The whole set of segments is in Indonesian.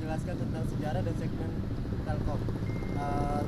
menjelaskan tentang sejarah dan segmen Telkom.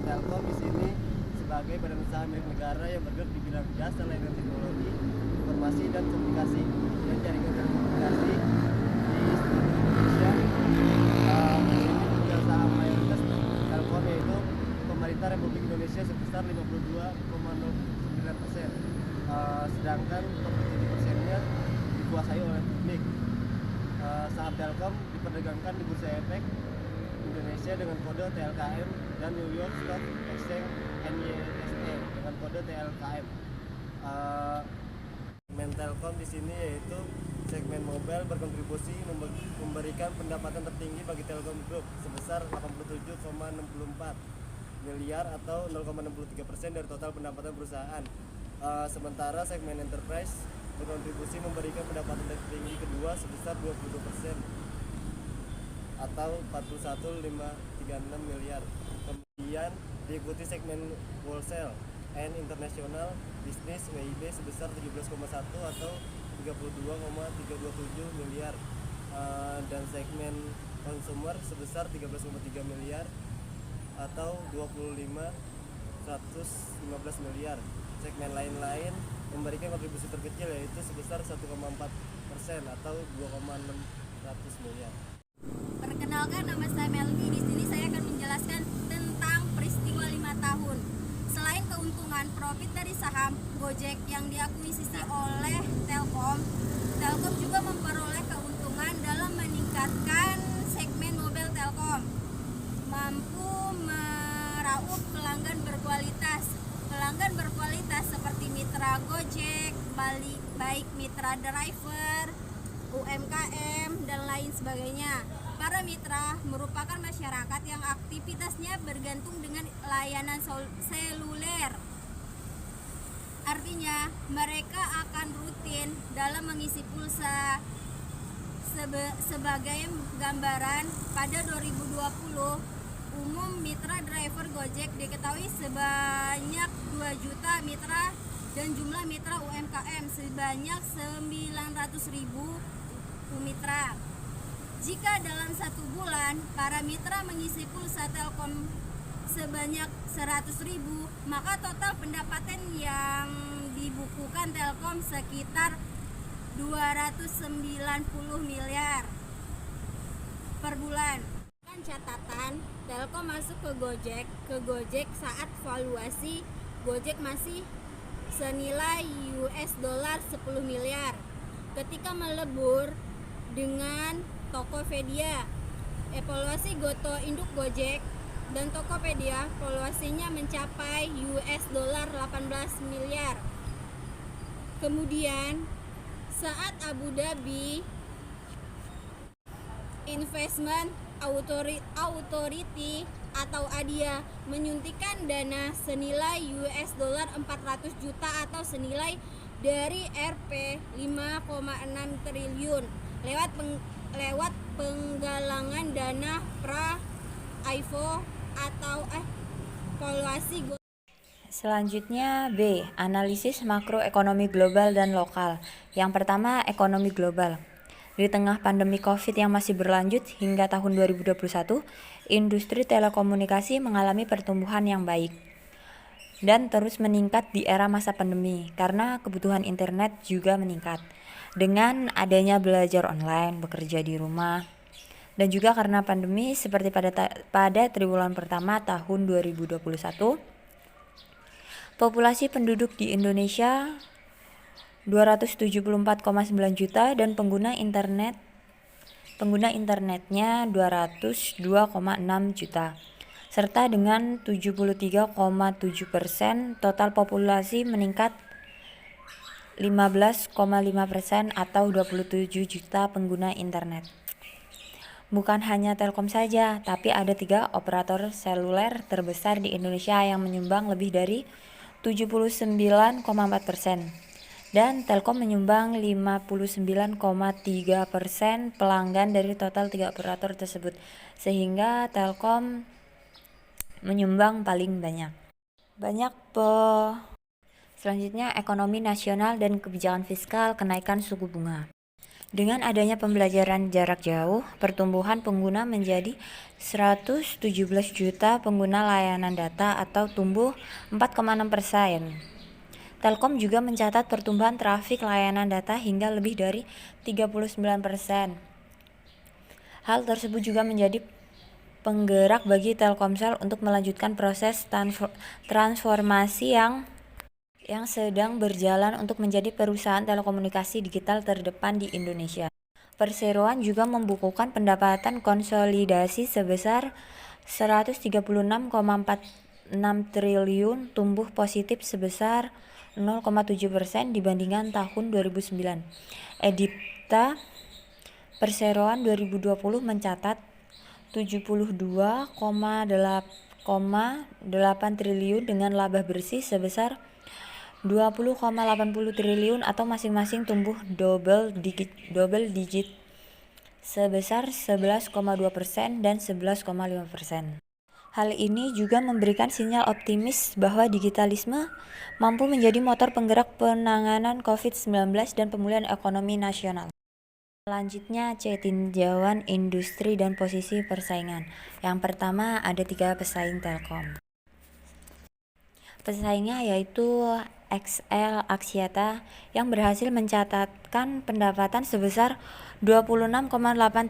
Telkom di sini sebagai badan usaha milik negara yang bergerak di bidang jasa layanan teknologi, informasi dan komunikasi dan jaringan telekomunikasi di seluruh Indonesia. Di sini pemegang saham mayoritas Telkom yaitu pemerintah Republik Indonesia sebesar 52,09%, sedangkan 47%-nya dikuasai oleh publik. Saham Telkom diperdagangkan di Bursa Efek Indonesia dengan kode TLKM dan New York Stock Exchange NYSE dengan kode TLKM. Segmen Telkom di sini yaitu segmen mobile berkontribusi memberikan pendapatan tertinggi bagi Telkom Group sebesar 87,64 miliar atau 0,63% dari total pendapatan perusahaan. Sementara segmen enterprise berkontribusi memberikan pendapatan tertinggi kedua sebesar 22% atau 41,536 miliar. Kemudian diikuti segmen wholesale and international business WIB sebesar 17,1 atau 32,327 miliar, dan segmen consumer sebesar 13,3 miliar atau 25,115 miliar. Segmen lain-lain memberikan kontribusi terkecil yaitu sebesar 1,4% atau 2,600 miliar. Perkenalkan, nama saya Melody. Di sini saya akan menjelaskan tentang peristiwa 5 tahun. Selain keuntungan profit dari saham Gojek yang diakuisisi oleh Telkom, Telkom juga memperoleh keuntungan dalam meningkatkan segmen mobile Telkom, mampu meraup pelanggan berkualitas. Pelanggan berkualitas seperti mitra Gojek, baik mitra driver, UMKM, dan lain sebagainya. Para mitra merupakan masyarakat yang aktivitasnya bergantung dengan layanan seluler. Artinya, mereka akan rutin dalam mengisi pulsa. Sebagai gambaran, pada 2020, umum mitra driver Gojek diketahui sebanyak 2 juta mitra dan jumlah mitra UMKM sebanyak 900.000 mitra. Jika dalam 1 bulan para mitra mengisi pulsa Telkom sebanyak 100.000, maka total pendapatan yang dibukukan Telkom sekitar 290 miliar per bulan. Catatan, Telkom masuk ke Gojek saat valuasi Gojek masih senilai $10 miliar. Ketika melebur dengan Tokopedia, evaluasi Goto induk Gojek dan Tokopedia, valuasinya mencapai $18 miliar. Kemudian saat Abu Dhabi Investment Authority atau ADIA menyuntikkan dana senilai $400 juta atau senilai dari Rp 5,6 triliun lewat penggalangan dana pra-IPO atau valuasi. Selanjutnya B. Analisis makroekonomi global dan lokal. Yang pertama, ekonomi global. Di tengah pandemi COVID yang masih berlanjut hingga tahun 2021, industri telekomunikasi mengalami pertumbuhan yang baik dan terus meningkat di era masa pandemi karena kebutuhan internet juga meningkat. Dengan adanya belajar online, bekerja di rumah, dan juga karena pandemi seperti pada triwulan pertama tahun 2021, populasi penduduk di Indonesia 274,9 juta dan pengguna internetnya 202,6 juta. Serta dengan 73,7% total populasi meningkat 15,5% atau 27 juta pengguna internet. Bukan hanya Telkom saja, tapi ada 3 operator seluler terbesar di Indonesia yang menyumbang lebih dari 79,4%. Dan Telkom menyumbang 59,3% pelanggan dari total 3 operator tersebut, sehingga Telkom menyumbang paling banyak. Selanjutnya, ekonomi nasional dan kebijakan fiskal, kenaikan suku bunga. Dengan adanya pembelajaran jarak jauh, pertumbuhan pengguna menjadi 117 juta pengguna layanan data atau tumbuh 4,6%. Telkom juga mencatat pertumbuhan trafik layanan data hingga lebih dari 39%. Hal tersebut juga menjadi penggerak bagi Telkomsel untuk melanjutkan proses transformasi yang sedang berjalan untuk menjadi perusahaan telekomunikasi digital terdepan di Indonesia. Perseroan juga membukukan pendapatan konsolidasi sebesar 136,46 triliun, tumbuh positif sebesar 0,7% dibandingkan tahun 2009. EBITDA Perseroan 2020 mencatat 72,8 triliun dengan laba bersih sebesar 20,80 triliun atau masing-masing tumbuh double digit sebesar 11,2% dan 11,5%. Hal ini juga memberikan sinyal optimis bahwa digitalisme mampu menjadi motor penggerak penanganan COVID-19 dan pemulihan ekonomi nasional. Selanjutnya, C. Tinjauan industri dan posisi persaingan. Yang pertama, ada 3 pesaing Telkom. Pesaingnya yaitu XL Axiata yang berhasil mencatatkan pendapatan sebesar 26,8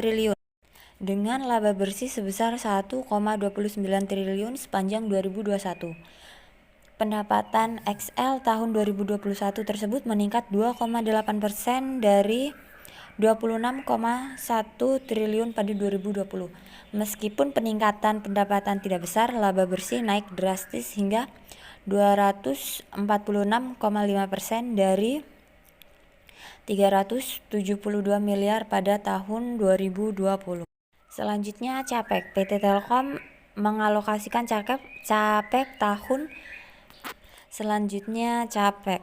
triliun dengan laba bersih sebesar 1,29 triliun sepanjang 2021. Pendapatan XL tahun 2021 tersebut meningkat 2,8% dari 26,1 triliun pada 2020. Meskipun peningkatan pendapatan tidak besar, laba bersih naik drastis hingga 246,5% dari 372 miliar pada tahun 2020. Selanjutnya Capek. PT Telkom mengalokasikan Capek tahun Selanjutnya Capek.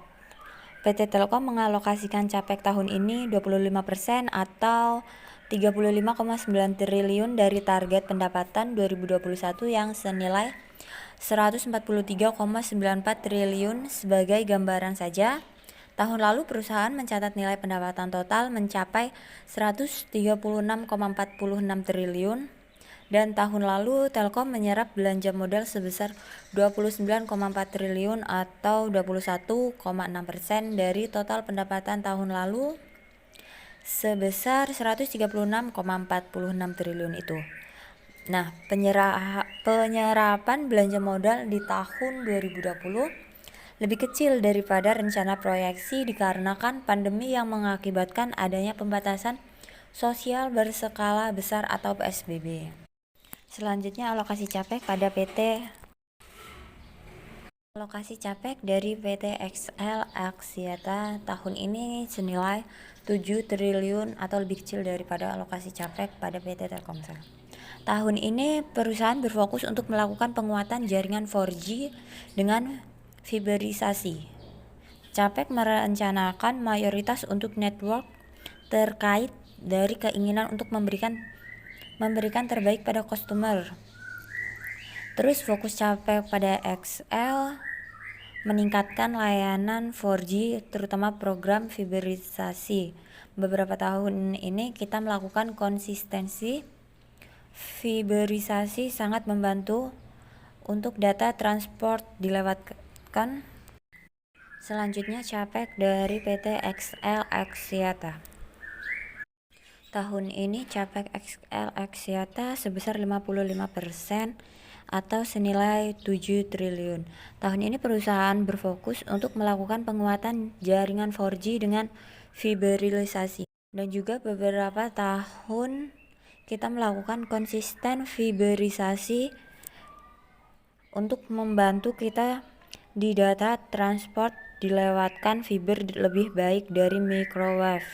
PT Telkom mengalokasikan Capek tahun ini 25% atau 35,9 triliun dari target pendapatan 2021 yang senilai 143,94 triliun. Sebagai gambaran saja, tahun lalu perusahaan mencatat nilai pendapatan total mencapai 136,46 triliun dan tahun lalu Telkom menyerap belanja modal sebesar 29,4 triliun atau 21,6% dari total pendapatan tahun lalu sebesar 136,46 triliun itu. Nah, penyerapan belanja modal di tahun 2020 lebih kecil daripada rencana proyeksi dikarenakan pandemi yang mengakibatkan adanya pembatasan sosial berskala besar atau PSBB. Selanjutnya alokasi Capek dari PT XL Axiata tahun ini senilai 7 triliun atau lebih kecil daripada alokasi Capek pada PT Telkomsel. Tahun ini perusahaan berfokus untuk melakukan penguatan jaringan 4G dengan fiberisasi. Capek merencanakan mayoritas untuk network terkait dari keinginan untuk memberikan terbaik pada customer. Terus fokus Capek pada XL meningkatkan layanan 4G terutama program fiberisasi. Beberapa tahun ini kita melakukan konsistensi fiberisasi sangat membantu untuk data transport dilewatkan. Selanjutnya Capek dari PT XL Axiata. Tahun ini Capek XL Axiata sebesar 55% atau senilai 7 triliun. Tahun ini perusahaan berfokus untuk melakukan penguatan jaringan 4G dengan fiberisasi dan juga beberapa tahun kita melakukan konsisten fiberisasi untuk membantu kita di data transport dilewatkan fiber lebih baik dari microwave.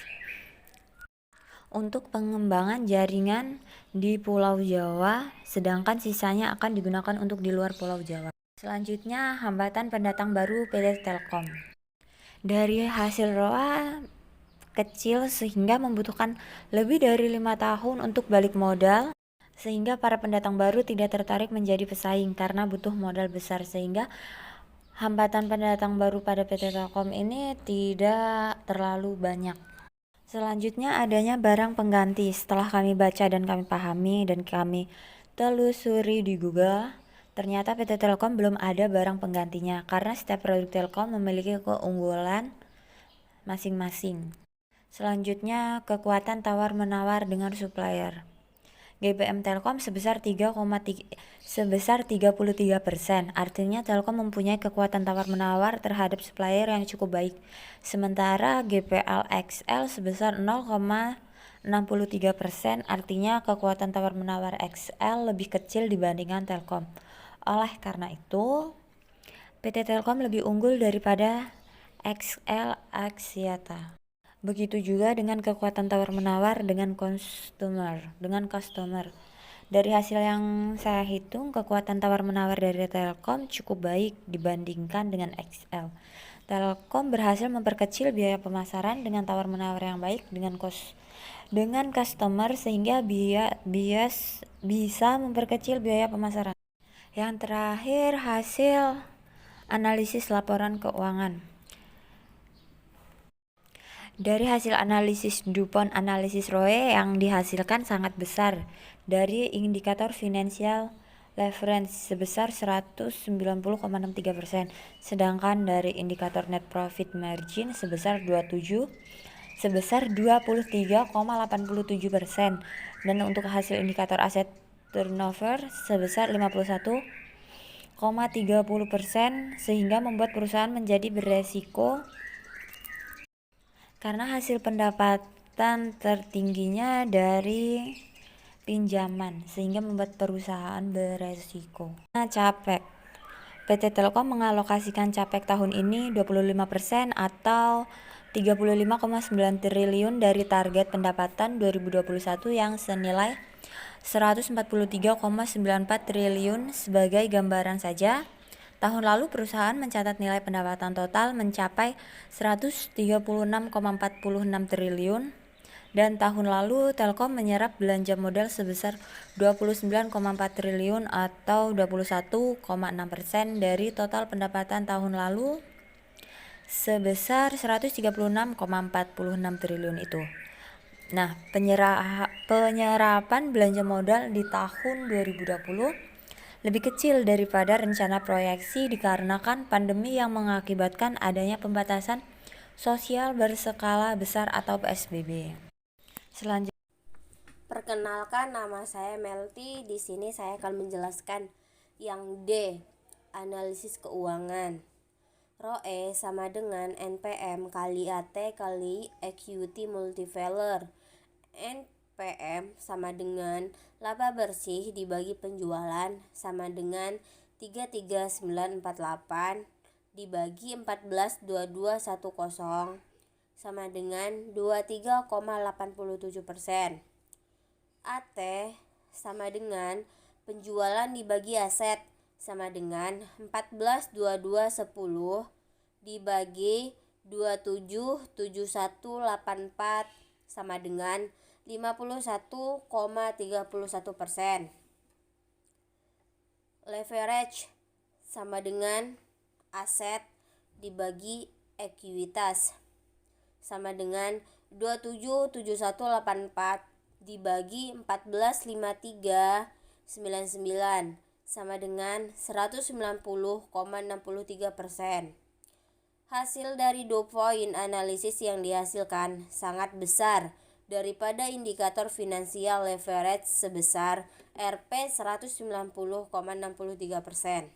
Untuk pengembangan jaringan di Pulau Jawa, sedangkan sisanya akan digunakan untuk di luar Pulau Jawa. Selanjutnya, hambatan pendatang baru PT Telkom. Dari hasil ROA kecil sehingga membutuhkan lebih dari 5 tahun untuk balik modal, sehingga para pendatang baru tidak tertarik menjadi pesaing karena butuh modal besar, sehingga hambatan pendatang baru pada PT Telkom ini tidak terlalu banyak. Selanjutnya adanya barang pengganti. Setelah kami baca dan kami pahami dan kami telusuri di Google, ternyata PT Telkom belum ada barang penggantinya karena setiap produk Telkom memiliki keunggulan masing-masing. Selanjutnya, kekuatan tawar-menawar dengan supplier. GPM Telkom sebesar 33%. Artinya Telkom mempunyai kekuatan tawar-menawar terhadap supplier yang cukup baik. Sementara GPL XL sebesar 0,63%. Artinya kekuatan tawar-menawar XL lebih kecil dibandingkan Telkom. Oleh karena itu, PT Telkom lebih unggul daripada XL Axiata. Begitu juga dengan kekuatan tawar-menawar dengan customer. Dari hasil yang saya hitung, kekuatan tawar-menawar dari Telkom cukup baik dibandingkan dengan XL. Telkom berhasil memperkecil biaya pemasaran dengan tawar-menawar yang baik dengan customer sehingga bisa memperkecil biaya pemasaran. Yang terakhir, hasil analisis laporan keuangan. Dari hasil analisis DuPont analisis ROE yang dihasilkan sangat besar dari indikator financial leverage sebesar 190,63%, sedangkan dari indikator net profit margin sebesar 23,87%, dan untuk hasil indikator aset turnover sebesar 51,30%, sehingga membuat perusahaan menjadi beresiko karena hasil pendapatan tertingginya dari pinjaman, sehingga membuat perusahaan beresiko. Capek. PT Telkom mengalokasikan capek tahun ini 25% atau 35,9 triliun dari target pendapatan 2021 yang senilai 143,94 triliun. Sebagai gambaran saja, tahun lalu perusahaan mencatat nilai pendapatan total mencapai 136,46 triliun, dan tahun lalu Telkom menyerap belanja modal sebesar 29,4 triliun atau 21,6% dari total pendapatan tahun lalu sebesar 136,46 triliun itu. Nah, penyerapan belanja modal di tahun 2020 lebih kecil daripada rencana proyeksi dikarenakan pandemi yang mengakibatkan adanya pembatasan sosial berskala besar atau PSBB. Selanjutnya, perkenalkan, nama saya Melty. Di sini saya akan menjelaskan yang D, analisis keuangan. ROE sama dengan NPM kali AT kali equity multiplier. NPM sama dengan laba bersih dibagi penjualan sama dengan 33948 dibagi 142210 sama dengan 23,87%. AT sama dengan penjualan dibagi aset sama dengan 142210 dibagi 277184 sama dengan 51,31%. Leverage sama dengan aset dibagi ekuitas sama dengan 277184 dibagi 145399 sama dengan 190,63%. Hasil dari 2 poin analisis yang dihasilkan sangat besar daripada indikator finansial leverage sebesar Rp 190,63%.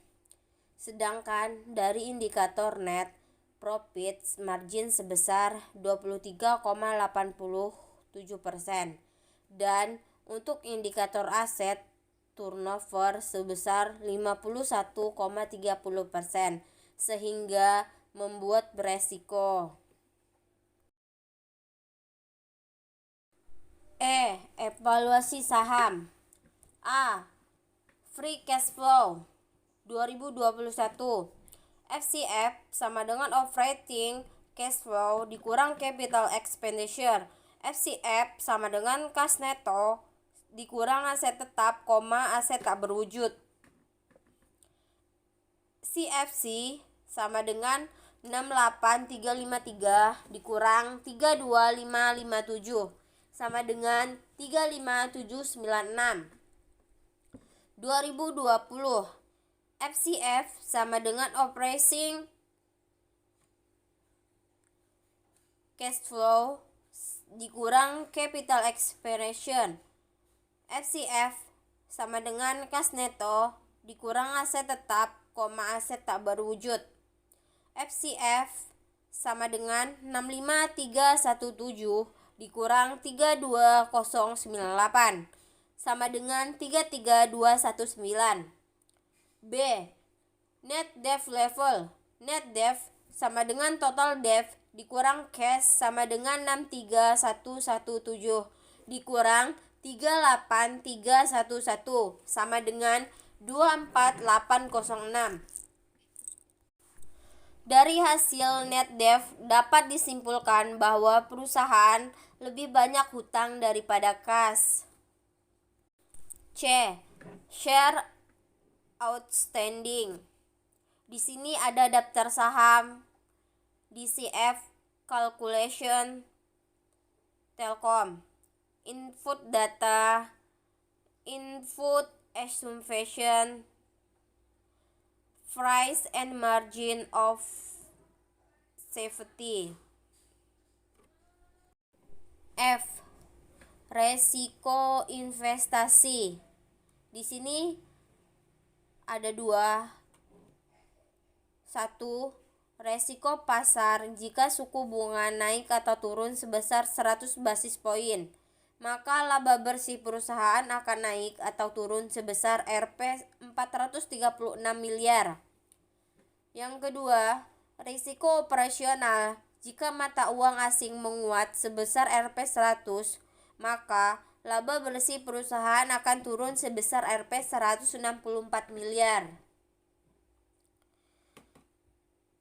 Sedangkan dari indikator net profit margin sebesar 23,87%, dan untuk indikator aset turnover sebesar 51,30%, sehingga membuat beresiko. Evaluasi saham. A. Free cash flow 2021. FCF sama dengan operating cash flow dikurang capital expenditure. FCF sama dengan kas neto dikurang aset tetap, aset tak berwujud. CFC sama dengan 68353 dikurang 32557 sama dengan 35796. 2020 FCF sama dengan Operating Cash Flow dikurang Capital Expansion. FCF sama dengan kas neto dikurang aset tetap, aset tak berwujud. FCF sama dengan 65317 dikurang 32098 sama dengan 33219. B. Net debt level. Net debt sama dengan total debt dikurang cash sama dengan 63117 dikurang 38311 sama dengan 24806. Dari hasil net debt dapat disimpulkan bahwa perusahaan lebih banyak hutang daripada kas. C. Share outstanding. Di sini ada daftar saham, DCF calculation, Telkom, input data, input assumption, price and margin of safety. F. Resiko investasi. Di sini ada dua. 1. Resiko pasar. Jika suku bunga naik atau turun sebesar 100 basis poin, maka laba bersih perusahaan akan naik atau turun sebesar Rp 436 miliar. Yang kedua, risiko operasional. Jika mata uang asing menguat sebesar Rp 100, maka laba bersih perusahaan akan turun sebesar Rp 164 miliar.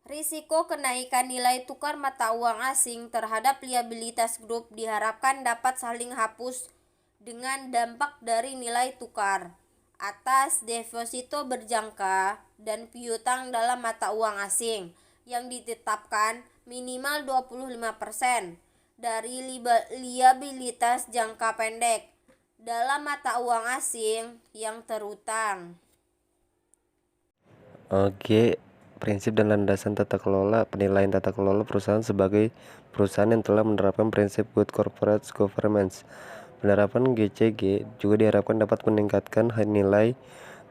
Risiko kenaikan nilai tukar mata uang asing terhadap liabilitas grup diharapkan dapat saling hapus dengan dampak dari nilai tukar atas deposito berjangka dan piutang dalam mata uang asing yang ditetapkan minimal 25% dari liabilitas jangka pendek dalam mata uang asing yang terutang. Oke, prinsip dan landasan tata kelola. Penilaian tata kelola perusahaan sebagai perusahaan yang telah menerapkan prinsip Good Corporate Governance. Penerapan GCG juga diharapkan dapat meningkatkan nilai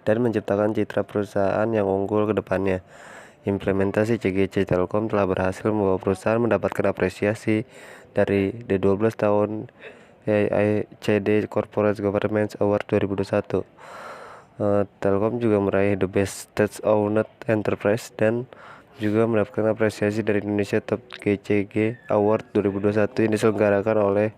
dan menciptakan citra perusahaan yang unggul ke depannya. Implementasi CGC Telkom telah berhasil membawa perusahaan mendapatkan apresiasi dari D12 tahun AICD Corporate Governance Award 2021. Telkom juga meraih The Best State-Owned Enterprise dan juga mendapatkan apresiasi dari Indonesia Top GCG Award 2021 yang diselenggarakan oleh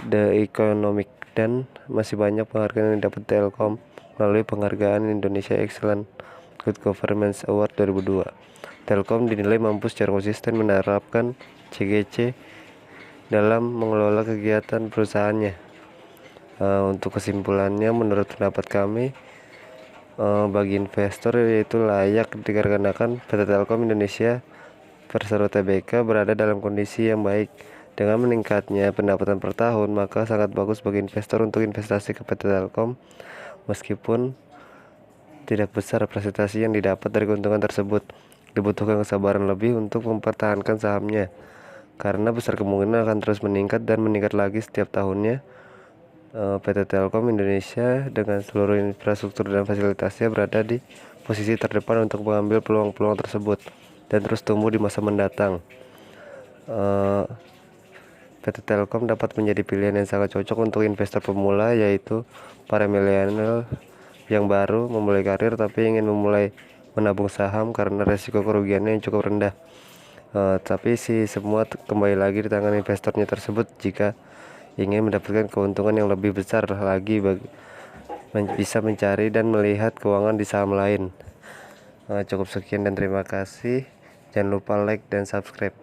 The Economic, dan masih banyak penghargaan yang didapat Telkom melalui penghargaan Indonesia Excellent Good Governance Award 2002. Telkom dinilai mampu secara konsisten menerapkan CGC dalam mengelola kegiatan perusahaannya. Untuk kesimpulannya, menurut pendapat kami, bagi investor yaitu layak dikarenakan PT Telkom Indonesia Persero Tbk berada dalam kondisi yang baik. Dengan meningkatnya pendapatan per tahun, maka sangat bagus bagi investor untuk investasi ke PT Telkom, meskipun tidak besar presentasi yang didapat dari keuntungan tersebut. Dibutuhkan kesabaran lebih untuk mempertahankan sahamnya, karena besar kemungkinan akan terus meningkat dan meningkat lagi setiap tahunnya. PT Telkom Indonesia dengan seluruh infrastruktur dan fasilitasnya berada di posisi terdepan untuk mengambil peluang-peluang tersebut dan terus tumbuh di masa mendatang. PT Telkom dapat menjadi pilihan yang sangat cocok untuk investor pemula, yaitu para milenial yang baru memulai karir tapi ingin memulai menabung saham karena resiko kerugiannya yang cukup rendah. Tapi semua kembali lagi di tangan investornya tersebut jika ingin mendapatkan keuntungan yang lebih besar lagi bisa mencari dan melihat keuangan di saham lain. Cukup sekian dan terima kasih. Jangan lupa like dan subscribe.